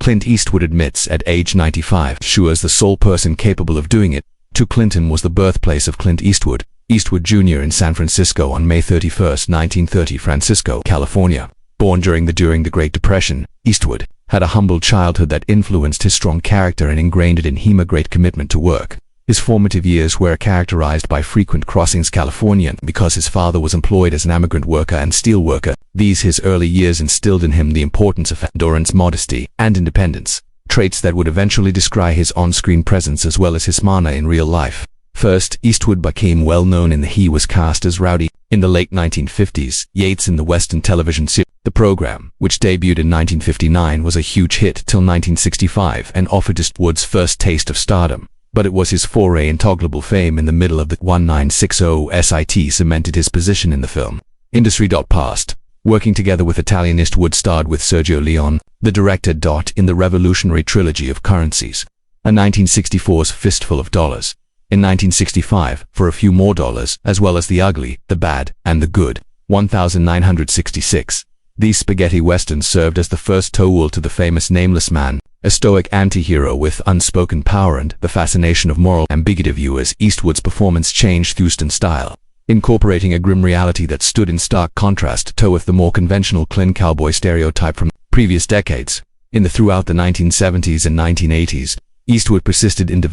Clint Eastwood admits at age 95 she was the sole person capable of doing it. Clinton was the birthplace of Clint Eastwood, Eastwood Jr. in San Francisco on May 31, 1930, Francisco, California. Born during the Great Depression, Eastwood had a humble childhood that influenced his strong character and ingrained it in him a great commitment to work. His formative years were characterized by frequent crossings California because his father was employed as an immigrant worker and steel worker. His early years instilled in him the importance of endurance, modesty, and independence, traits that would eventually describe his on-screen presence as well as his manner in real life. First, Eastwood became well known in that he was cast as Rowdy in the late 1950s, Yates in the Western television series. The program, which debuted in 1959, was a huge hit till 1965 and offered Eastwood's first taste of stardom. But it was his foray into global fame in the middle of the 1960 SIT cemented his position in the film industry. Past working together with Italian, Eastwood starred with Sergio Leone, the director. In the revolutionary trilogy of Currencies, a 1964's Fistful of Dollars. In 1965, For a Few More Dollars, as well as The Ugly, The Bad, and the Good, 1966. These spaghetti westerns served as the first tool to the famous Nameless Man, a stoic anti-hero with unspoken power and the fascination of moral ambiguity. Viewers. Eastwood's performance changed Houston style, incorporating a grim reality that stood in stark contrast with the more conventional Clint cowboy stereotype from previous decades. Throughout the 1970s and 1980s, Eastwood persisted in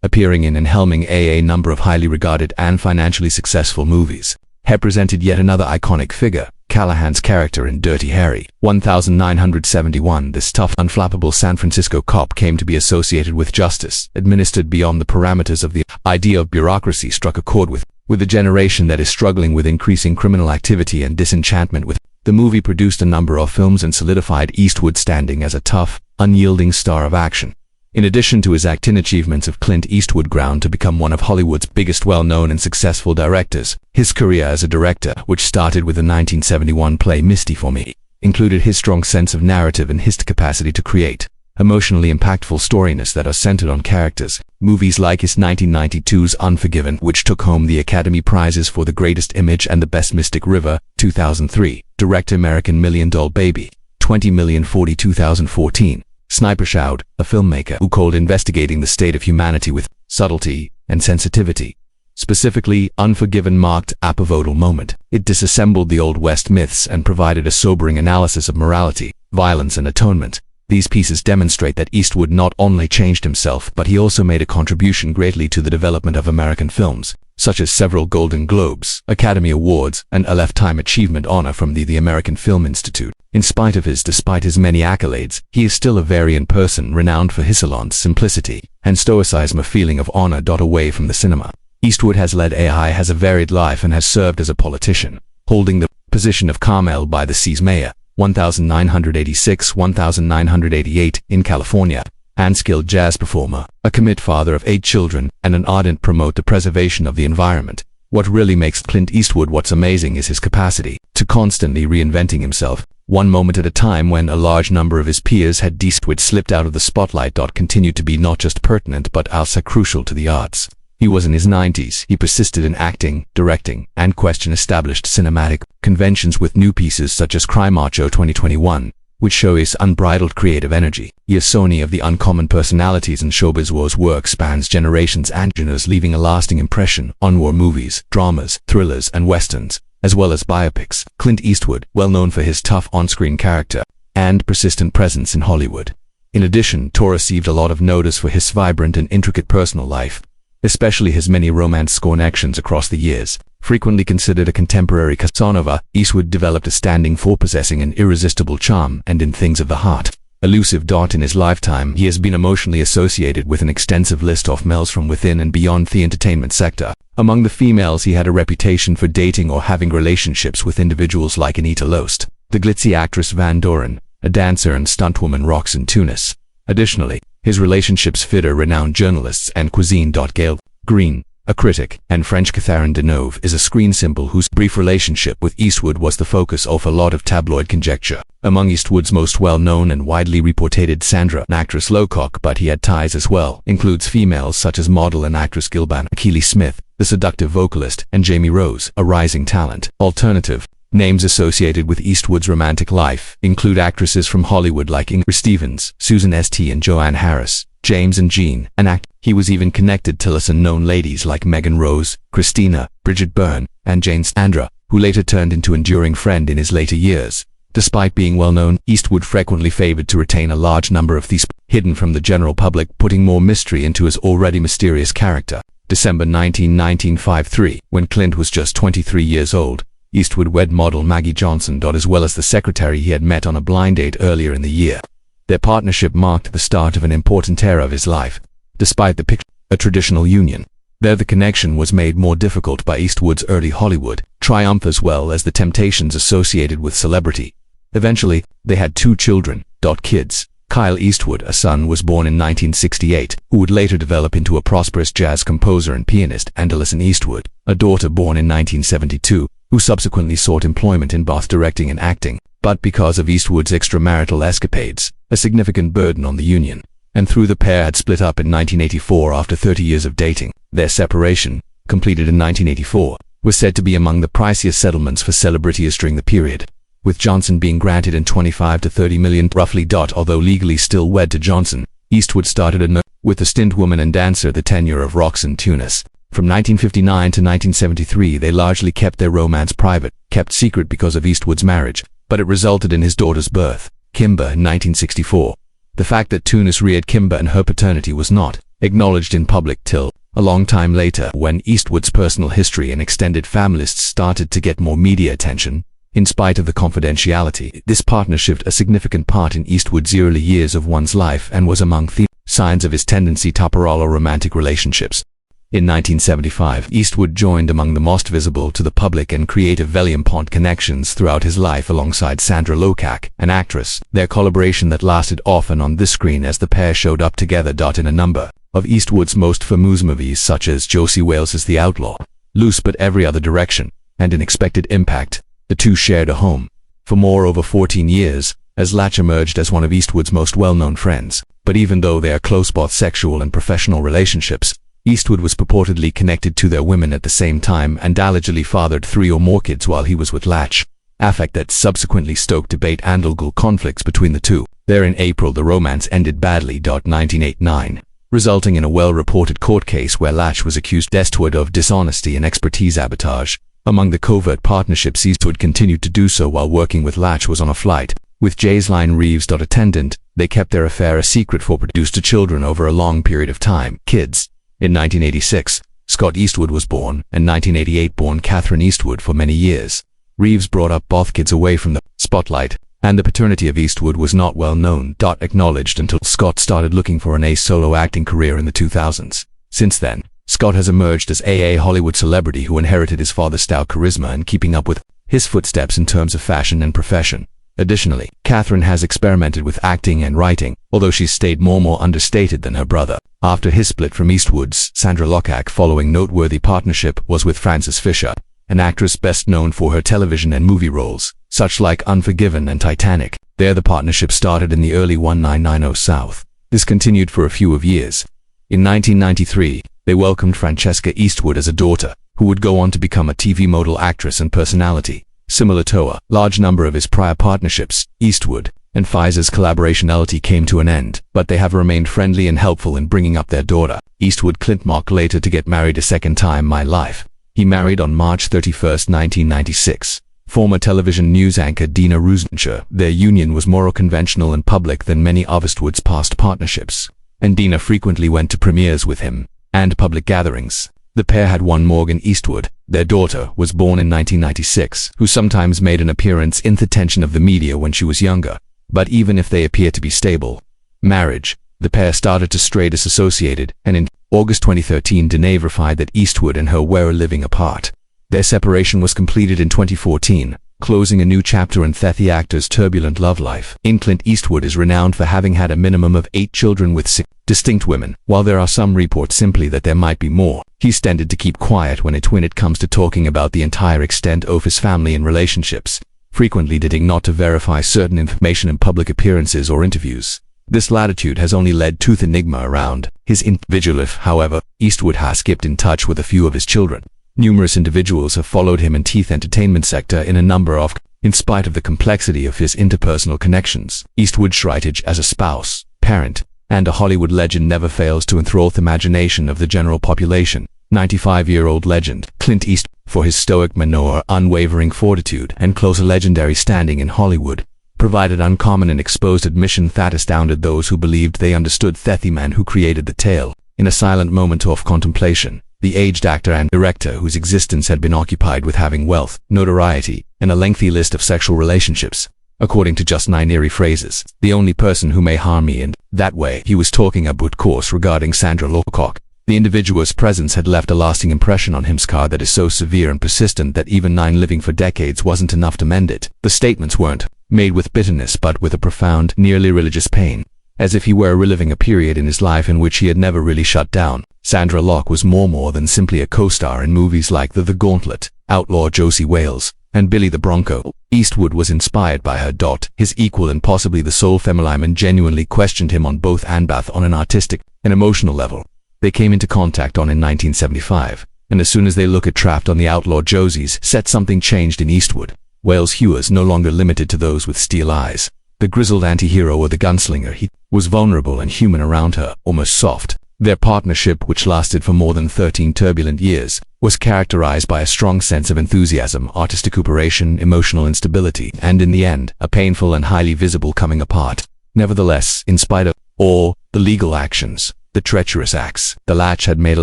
appearing in and helming a number of highly regarded and financially successful movies. He presented yet another iconic figure, Callahan's character in Dirty Harry, 1971. This tough, unflappable San Francisco cop came to be associated with justice, administered beyond the parameters of the idea of bureaucracy, struck a chord with the generation that is struggling with increasing criminal activity and disenchantment with. The movie produced a number of films and solidified Eastwood's standing as a tough, unyielding star of action. In addition to his acting achievements, of Clint Eastwood ground to become one of Hollywood's biggest well-known and successful directors. His career as a director, which started with the 1971 play Misty for Me, included his strong sense of narrative and his capacity to create emotionally impactful stories that are centered on characters. Movies like his 1992's Unforgiven, which took home the Academy Prizes for the Greatest Image and the Best, Mystic River, 2003, director American $1 Million Baby, 20 Million 40, 2014. Sniper Shout, a filmmaker who called investigating the state of humanity with subtlety and sensitivity. Specifically, Unforgiven marked a pivotal moment. It disassembled the Old West myths and provided a sobering analysis of morality, violence, and atonement. These pieces demonstrate that Eastwood not only changed himself, but he also made a contribution greatly to the development of American films, such as several Golden Globes, Academy Awards, and a Lifetime Achievement Honor from the American Film Institute. Despite his many accolades, he is still a variant person renowned for his salon's simplicity and stoicism, a feeling of honor. Away from the cinema, Eastwood has led has a varied life and has served as a politician, holding the position of Carmel by the Sea's mayor, 1986-1988 in California, and skilled jazz performer, a commit father of 8 children, and an ardent promoter the preservation of the environment. What really makes Clint Eastwood what's amazing is his capacity to constantly reinventing himself, one moment at a time. When a large number of his peers had slipped out of the spotlight, continued to be not just pertinent but also crucial to the arts. He was in his 90s. He persisted in acting, directing, and questioned established cinematic conventions with new pieces such as Cry Macho 2021, which show his unbridled creative energy. He is Sony of the uncommon personalities in showbiz. War's work spans generations and genres, leaving a lasting impression on war movies, dramas, thrillers, and westerns, as well as biopics. Clint Eastwood, well known for his tough on-screen character and persistent presence in Hollywood. In addition, he received a lot of notice for his vibrant and intricate personal life, especially his many romance connections across the years. Frequently considered a contemporary Casanova, Eastwood developed a standing for possessing an irresistible charm and in things of the heart. Elusive. In his lifetime, he has been emotionally associated with an extensive list of males from within and beyond the entertainment sector. Among the females, he had a reputation for dating or having relationships with individuals like Anita Loest, the glitzy actress Van Doren, a dancer and stuntwoman Roxanne Tunis. Additionally, his relationships fit renowned journalists and cuisine. Gail Green, a critic, and French Catherine Deneuve is a screen symbol whose brief relationship with Eastwood was the focus of a lot of tabloid conjecture. Among Eastwood's most well-known and widely reported, Sandra, an actress Locock, but he had ties as well, includes females such as model and actress Gilban Keely Smith, the seductive vocalist, and Jamie Rose, a rising talent. Alternative. Names associated with Eastwood's romantic life include actresses from Hollywood like Ingrid Stevens, Susan St. and Joanne Harris, James and Jean, an act. He was even connected to lesser-known ladies like Megan Rose, Christina, Bridget Byrne, and Jane Sandra, who later turned into enduring friend in his later years. Despite being well-known, Eastwood frequently favored to retain a large number of these hidden from the general public, putting more mystery into his already mysterious character. December 19, 1953, when Clint was just 23 years old, Eastwood wed model Maggie Johnson, as well as the secretary he had met on a blind date earlier in the year. Their partnership marked the start of an important era of his life. Despite the picture, a traditional union, there the connection was made more difficult by Eastwood's early Hollywood triumph as well as the temptations associated with celebrity. Eventually, they had 2 children, kids. Kyle Eastwood, a son, was born in 1968, who would later develop into a prosperous jazz composer and pianist, and Alison Eastwood, a daughter born in 1972, who subsequently sought employment in both directing and acting, but because of Eastwood's extramarital escapades, a significant burden on the union, and through the pair had split up in 1984 after 30 years of dating. Their separation, completed in 1984, was said to be among the priciest settlements for celebrities during the period, with Johnson being granted in $25 to $30 million roughly. Although legally still wed to Johnson, Eastwood started with the stint woman and dancer the tenure of Roxanne Tunis. From 1959 to 1973 they largely kept their romance private, kept secret because of Eastwood's marriage, but it resulted in his daughter's birth, Kimber, in 1964. The fact that Tunis reared Kimber and her paternity was not acknowledged in public till a long time later, when Eastwood's personal history and extended family lists started to get more media attention. In spite of the confidentiality, this partnership a significant part in Eastwood's early years of one's life and was among the signs of his tendency to parallel romantic relationships. In 1975, Eastwood joined among the most visible to the public and creative Valiant connections throughout his life alongside Sandra Locack, an actress, their collaboration that lasted off and on this screen as the pair showed up together. In a number of Eastwood's most famous movies such as Josie Wales's The Outlaw, Loose But Every Other Direction, and Unexpected Impact, the two shared a home for over 14 years, as Latch emerged as one of Eastwood's most well-known friends. But even though they are close both sexual and professional relationships, Eastwood was purportedly connected to their women at the same time and allegedly fathered 3 or more kids while he was with Latch, a fact that subsequently stoked debate and legal conflicts between the two. There in April the romance ended badly. 1989, resulting in a well-reported court case where Latch was accused Eastwood of dishonesty and expertise sabotage. Among the covert partnerships Eastwood continued to do so while working with Latch was on a flight with Jaseline Reeves. Attendant, they kept their affair a secret for produced children over a long period of time. Kids. In 1986, Scott Eastwood was born, and 1988 born Catherine Eastwood. For many years, Reeves brought up both kids away from the spotlight, and the paternity of Eastwood was not well known. Acknowledged until Scott started looking for a solo acting career in the 2000s. Since then, Scott has emerged as a Hollywood celebrity who inherited his father's stout charisma and keeping up with his footsteps in terms of fashion and profession. Additionally, Catherine has experimented with acting and writing, although she's stayed more understated than her brother. After his split from Eastwood's Sandra Locack, following noteworthy partnership was with Frances Fisher, an actress best known for her television and movie roles, such like Unforgiven and Titanic. There the partnership started in the early 1990s South. This continued for a few years. In 1993, they welcomed Francesca Eastwood as a daughter, who would go on to become a TV model, actress and personality. Similar to a large number of his prior partnerships, Eastwood and Pfizer's collaboration came to an end, but they have remained friendly and helpful in bringing up their daughter. Eastwood Clint later to get married a second time. My life. He married on March 31, 1996. Former television news anchor Dina Rusencher. Their union was more conventional and public than many of Eastwood's past partnerships, and Dina frequently went to premieres with him and public gatherings. The pair had one Morgan Eastwood. Their daughter was born in 1996, who sometimes made an appearance in the attention of the media when she was younger. But even if they appear to be stable marriage, the pair started to stray disassociated, and in August 2013 Dina verified that Eastwood and her were living apart. Their separation was completed in 2014, closing a new chapter in the actor's turbulent love life. Clint Eastwood is renowned for having had a minimum of 8 children with 6 distinct women. While there are some reports simply that there might be more, he's tended to keep quiet when it comes to talking about the entire extent of his family and relationships, frequently needing not to verify certain information in public appearances or interviews. This latitude has only led to the enigma around his individual life. However, Eastwood has kept in touch with a few of his children. Numerous individuals have followed him in the entertainment sector in spite of the complexity of his interpersonal connections. Eastwood's heritage as a spouse, parent, and a Hollywood legend never fails to enthrall the imagination of the general population. 95-year-old legend Clint Eastwood, for his stoic manner, unwavering fortitude, and close legendary standing in Hollywood, provided uncommon and exposed admission that astounded those who believed they understood the man who created the tale. In a silent moment of contemplation, the aged actor and director, whose existence had been occupied with having wealth, notoriety, and a lengthy list of sexual relationships, according to just 9 eerie phrases, the only person who may harm me, and that way he was talking about course regarding Sandra Locke. The individual's presence had left a lasting impression on him, scar that is so severe and persistent that even 9 living for decades wasn't enough to mend it. The statements weren't made with bitterness but with a profound, nearly religious pain, as if he were reliving a period in his life in which he had never really shut down. Sandra Locke was more than simply a co-star in movies like The Gauntlet, Outlaw Josie Wales, and Billy the Bronco. Eastwood was inspired by her, his equal and possibly the sole feminine, and genuinely questioned him on both and both on an artistic and emotional level. They came into contact in 1975, and as soon as they looked at Trapped on the Outlaw Josie's set, something changed in Eastwood. Wales' hue was no longer limited to those with steel eyes. The grizzled anti-hero or the gunslinger, he was vulnerable and human around her, almost soft. Their partnership, which lasted for more than 13 turbulent years, was characterized by a strong sense of enthusiasm, artistic recuperation, emotional instability, and in the end, a painful and highly visible coming apart. Nevertheless, in spite of all the legal actions, the treacherous acts, the latch had made a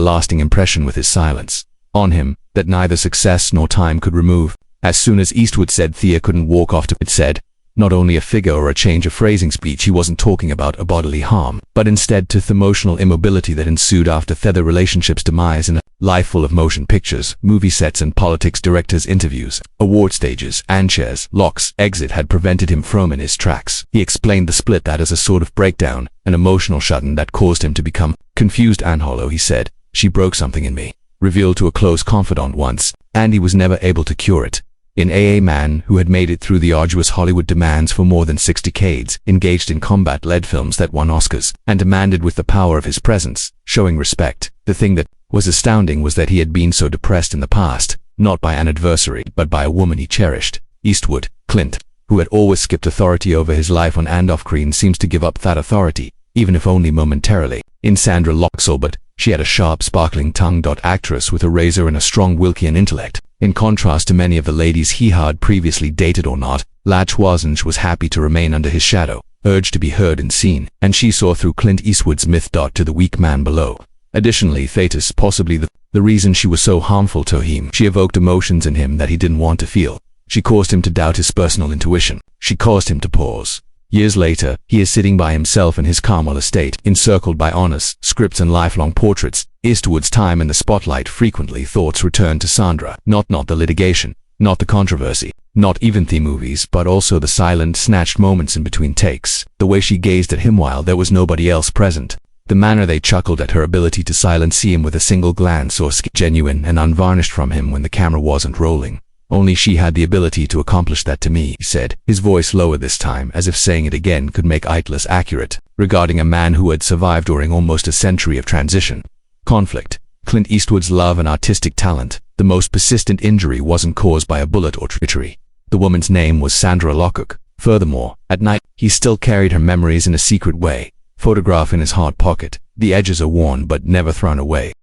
lasting impression with his silence on him that neither success nor time could remove. As soon as Eastwood said Thea couldn't walk off to it, said not only a figure or a change of phrasing speech, he wasn't talking about a bodily harm, but instead to the emotional immobility that ensued after the relationship's demise in a life full of motion pictures, movie sets, and politics. Directors' interviews, award stages, and chairs. Locke's exit had prevented him from in his tracks. He explained the split that as a sort of breakdown, an emotional shut-in that caused him to become confused and hollow. He said, "She broke something in me," revealed to a close confidant once, and he was never able to cure it. In a man who had made it through the arduous Hollywood demands for more than 6 decades, engaged in combat-led films that won Oscars, and demanded with the power of his presence, showing respect. The thing that was astounding was that he had been so depressed in the past, not by an adversary, but by a woman he cherished. Eastwood, Clint, who had always skipped authority over his life on and off screen, seems to give up that authority, even if only momentarily. In Sandra Locke's but she had a sharp, sparkling tongue. Actress with a razor and a strong Wilkian intellect. In contrast to many of the ladies he had previously dated or not, Latch was happy to remain under his shadow, urged to be heard and seen, and she saw through Clint Eastwood's myth. To the weak man below. Additionally, Thetis, possibly the reason she was so harmful to him, she evoked emotions in him that he didn't want to feel. She caused him to doubt his personal intuition. She caused him to pause. Years later, he is sitting by himself in his Carmel estate, encircled by honors, scripts, and lifelong portraits. Eastwood's time in the spotlight, frequently thoughts returned to Sandra. Not the litigation, not the controversy, not even the movies, but also the silent, snatched moments in between takes. The way she gazed at him while there was nobody else present. The manner they chuckled at her ability to silence him with a single glance, or genuine and unvarnished from him when the camera wasn't rolling. Only she had the ability to accomplish that to me, he said, his voice lower this time, as if saying it again could make it less accurate. Regarding a man who had survived during almost a century of transition, conflict, Clint Eastwood's love and artistic talent, the most persistent injury wasn't caused by a bullet or treachery. The woman's name was Sandra Locke. Furthermore, at night, he still carried her memories in a secret way, photograph in his hard pocket. The edges are worn but never thrown away.